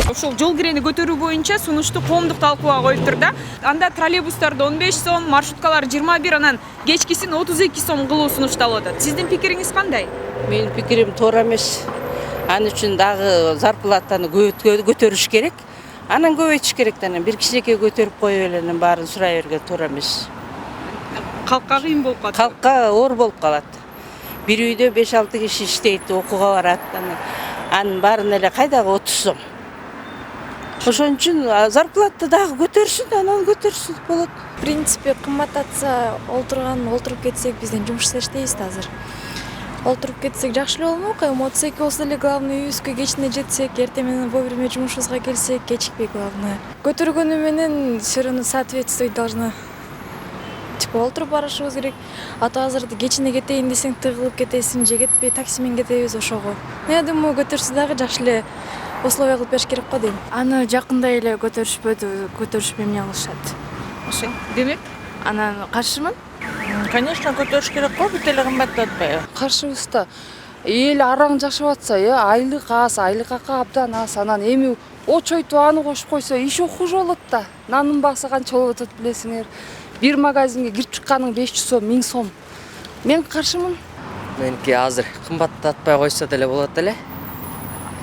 Ошол жол кирени көтөрүү боюнча сунушту коомдук талкууга коюптур да. Анда троллейбустарды 15 сом, маршруткалар 21, анан кечкисин 32 сом кылуу сунушталып атат. Сиздин пикириңиз кандай? Менин пикирим туура эмес. Аны үчүн дагы зарплатаны көтөрүш керек. Анан көбөйтүш керек да, бир кичинекей көтөрүп коюп эле баарын сурай берген туура эмес. Калкка кыйын болуп калат. Калкка оор болуп калат. Бир үйдө 5-6 киши иштейт, окууга барат. Анын баарын эле кайдагы 30 сом. Ошон үчүн зарплата дагы көтөрсүн, анан көтөрсүн болот. В принципе, кымбаттатса, олтуруп кетсек, бизден жумушта иштейбиз азыр. Олтуруп кетсек жакшы эле болмок, мотоцикл болсо эле главный үйүбүзгө кечине жетсек, эртең менен вовремя жумушубузга келсек, кечикпей главное. Көтөргөнү менен все равно соответствовать должна. Типа олтуруп барышыбыз керек. Ата азыр кечине кетейин десең тыгылып кетесиң, же кетпей такси менен кетебиз ошого. Я думаю, көтөрсө дагы жакшы эле условия кылып бериш керек го дейм. Аны жакында эле көтөрүшпөй эмне кылышат. Ошо. Демек, Анан каршымын. Конечно, көтөрүш керек го, бүт эле кымбаттап атпайбы? Каршыбыз да. Эл араң жашап атса, айлык аз, айлык акы абдан аз. Анан эми очойтуп аны кошуп койсо, иши хуже болот да. Нанын баасы канча болуп атат билесиңер. Бир магазинге кирип чыкканың 500 сом, 1000 сом. Мен каршымын. Меники азыр кымбаттатпай койсо деле болот эле.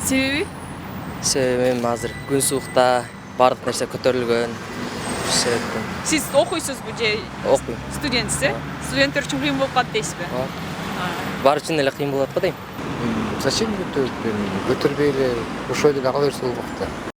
себеби? Себеби мен азыр күн суукта баардык нерсе көтөрүлгөн. Сиз окуйсузбу же Окуйм. студентсиз? Студенттер үчүн кыйын болуп калат дейсизби? Баары үчүн эле кыйын болот го дейм. Зачем көтөрүп? Көтөрбөй эле ошой деле кала берсе болмок да.